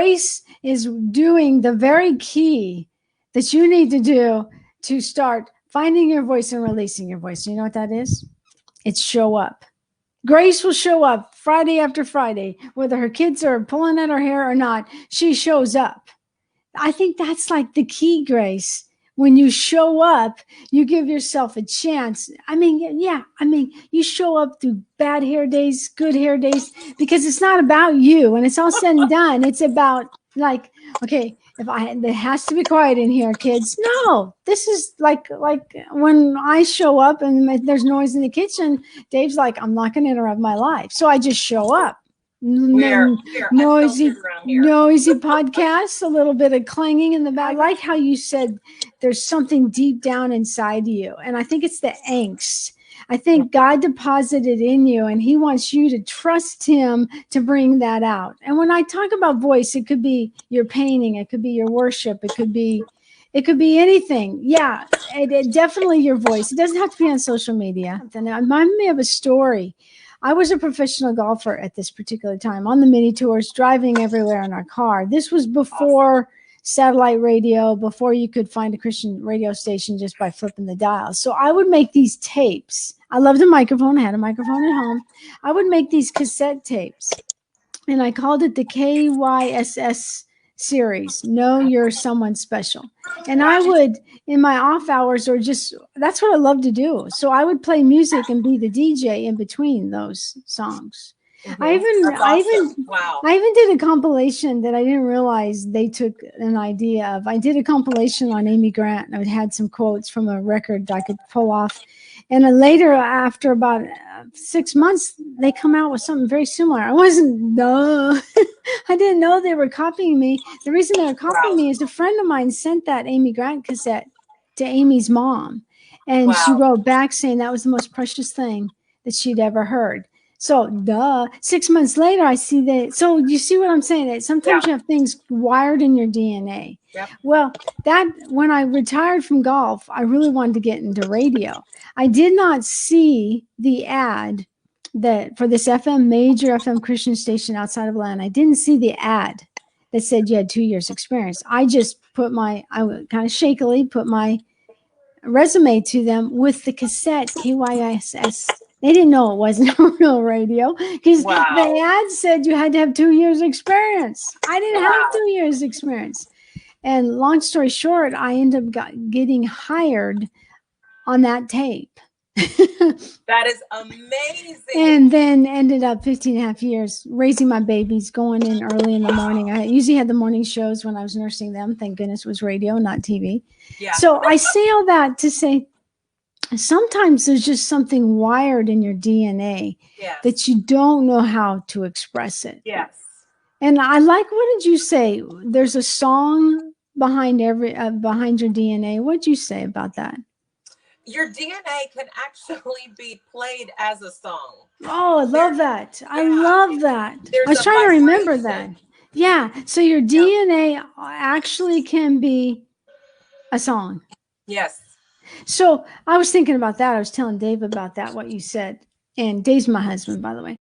Grace is doing the very key that you need to do to start finding your voice and releasing your voice. You know what that is? It's show up. Grace will show up Friday after Friday, whether her kids are pulling at her hair or not. She shows up. I think that's like the key, Grace. When you show up, you give yourself a chance. I mean, yeah, you show up through bad hair days, good hair days, because it's not about you. When it's all said and done, it's about like, okay, there has to be quiet in here, kids. No, this is like when I show up and there's noise in the kitchen, Dave's like, I'm not going to interrupt my life. So I just show up. Noisy podcasts, a little bit of clanging in the back. I like how you said there's something deep down inside you. And I think it's the angst. I think God deposited in you and he wants you to trust him to bring that out. And when I talk about voice, it could be your painting, it could be your worship, it could be anything. Yeah, it definitely your voice. It doesn't have to be on social media. And it reminded me of a story. I was a professional golfer at this particular time on the mini tours, driving everywhere in our car. This was before satellite radio, before you could find a Christian radio station just by flipping the dial. So I would make these tapes. I loved a microphone. I had a microphone at home. I would make these cassette tapes, and I called it the KYSS series, Know You're Someone Special. And I would, in my off hours, or just, that's what I love to do. So I would play music and be the DJ in between those songs. Mm-hmm. I even did a compilation that I didn't realize they took an idea of. I did a compilation on Amy Grant, and I had some quotes from a record that I could pull off. And then later, after about 6 months, they come out with something very similar. I didn't know they were copying me. The reason they were copying me is a friend of mine sent that Amy Grant cassette to Amy's mom. And she wrote back saying that was the most precious thing that she'd ever heard. So, 6 months later, I see that. So you see what I'm saying? That sometimes you have things wired in your DNA. Yep. Well, when I retired from golf, I really wanted to get into radio. I did not see the ad that for this major FM Christian station outside of Atlanta. I didn't see the ad that said you had 2 years experience. I just I kind of shakily put my resume to them with the cassette KYSS. They didn't know it wasn't a real radio because the ad said you had to have 2 years experience. I didn't have 2 years experience. And long story short, I ended up getting hired on that tape. That is amazing. And then ended up 15 and a half years raising my babies, going in early in the morning. I usually had the morning shows when I was nursing them. Thank goodness it was radio, not TV. Yeah. So I say all that to say, sometimes there's just something wired in your DNA that you don't know how to express it. Yes. And I like, what did you say? There's a song behind behind your DNA. What did you say about that? Your DNA can actually be played as a song. Oh, I love that. I love that. I was trying to remember that. Yeah. So your DNA actually can be a song. Yes. So I was thinking about that. I was telling Dave about that, what you said. And Dave's my husband, by the way.